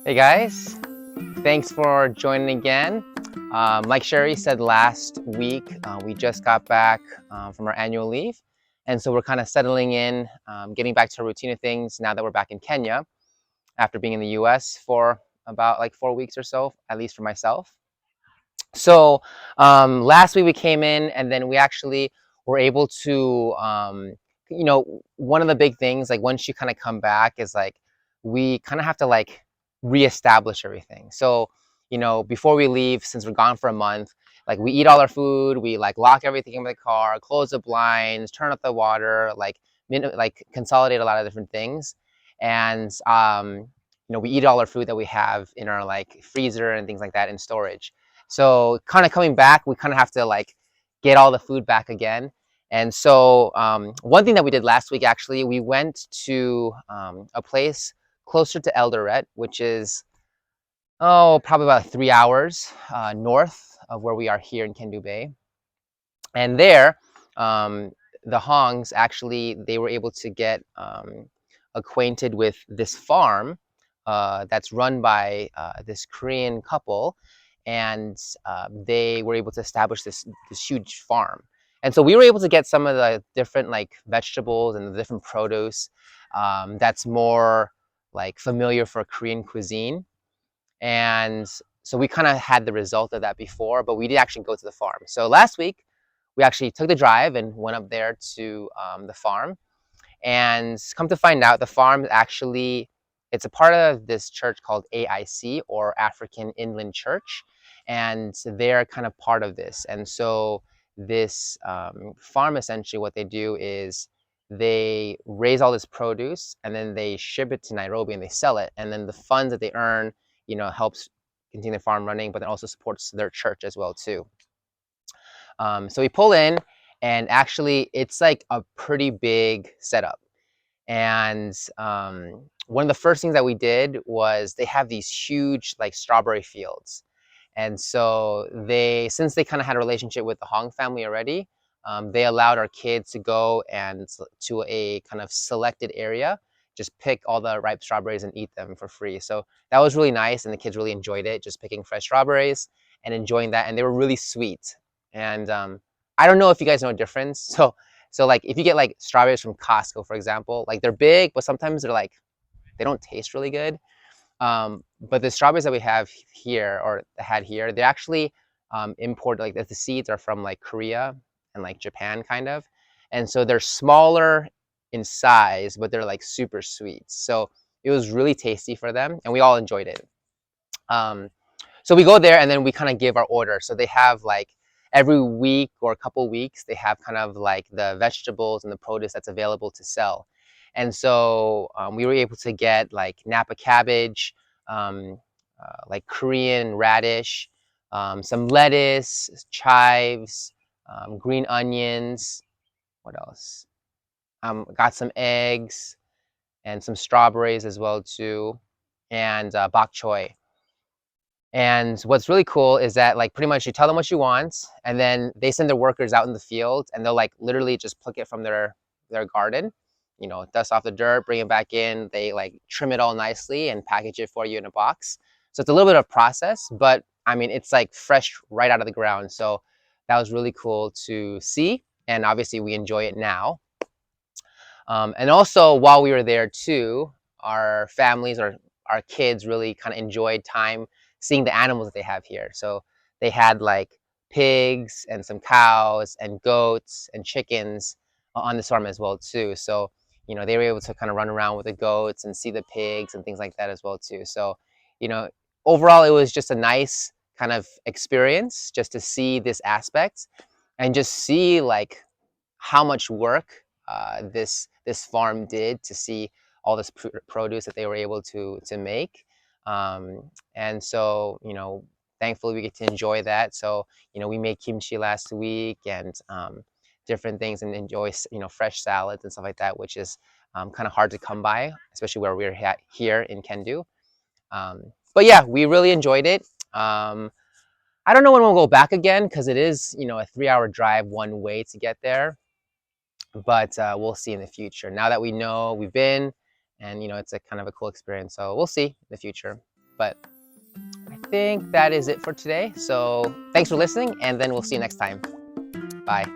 Hey guys, thanks for joining again. Like Sherry said last week, we just got back from our annual leave. And so we're kind of settling in, getting back to our routine of things now that we're back in Kenya after being in the US for about like 4 weeks or so, at least for myself. So last week we came in and then we actually were able to, one of the big things, like once you kind of come back is like, we kind of have to like reestablish everything. So, before we leave, since we're gone for a month, like we eat all our food, we like lock everything in the car, close the blinds, turn off the water, like, like consolidate a lot of different things. And, we eat all our food that we have in our like freezer and things like that in storage. So kind of coming back, we kind of have to like get all the food back again. And so one thing that we did last week, actually, we went to a place closer to Eldoret, which is, probably about 3 hours north of where we are here in Kendu Bay. And there, um, the Hongs actually, they were able to get acquainted with this farm that's run by this Korean couple, and they were able to establish this huge farm. And so we were able to get some of the different like vegetables and the different produce that's more like familiar for Korean cuisine. And so we kind of had the result of that before, but we did actually go to the farm. So last week we actually took the drive and went up there to the farm. And come to find out, the farm actually, it's a part of this church called AIC, or African Inland Church, and they're kind of part of this. And so this farm, essentially what they do is they raise all this produce and then they ship it to Nairobi and they sell it. And then the funds that they earn, helps continue the farm running, but then also supports their church as well too. So we pull in, and actually it's like a pretty big setup. And one of the first things that we did was they have these huge like strawberry fields. And so since they kind of had a relationship with the Hong family already, they allowed our kids to go and to a kind of selected area, just pick all the ripe strawberries and eat them for free. So that was really nice, and the kids really enjoyed it, just picking fresh strawberries and enjoying that. And they were really sweet. And I don't know if you guys know a difference. So like if you get like strawberries from Costco, for example, like they're big, but sometimes they're like they don't taste really good. But the strawberries that we have here, or had here, they're actually imported. Like the seeds are from like Korea and like Japan, kind of, and so they're smaller in size, but they're like super sweet. So it was really tasty for them, and we all enjoyed it. Um, so we go there and then we kind of give our order. So they have like every week or a couple weeks, they have kind of like the vegetables and the produce that's available to sell. And so we were able to get like Napa cabbage, like Korean radish, some lettuce, chives, green onions. What else? Got some eggs and some strawberries as well too, and bok choy. And what's really cool is that like pretty much you tell them what you want, and then they send their workers out in the field, and they'll like literally just pluck it from their garden, dust off the dirt, bring it back in. They like trim it all nicely and package it for you in a box. So it's a little bit of process, but I mean it's like fresh right out of the ground. So that was really cool to see, and obviously we enjoy it now. And also while we were there too, our families or our kids really kind of enjoyed time seeing the animals that they have here. So they had like pigs and some cows and goats and chickens on this farm as well too. So, they were able to kind of run around with the goats and see the pigs and things like that as well too. So, you know, overall it was just a nice kind of experience just to see this aspect and just see like how much work this farm did to see all this produce that they were able to make. And so, thankfully we get to enjoy that. So, we made kimchi last week, and different things, and enjoy fresh salads and stuff like that, which is kind of hard to come by, especially where we're here in Kendu. But yeah, we really enjoyed it. I don't know when we'll go back again, because it is, a 3-hour drive one way to get there, but we'll see in the future. Now that we know we've been, and it's a kind of a cool experience, so we'll see in the future. But I think that is it for today. So thanks for listening, and then we'll see you next time. Bye.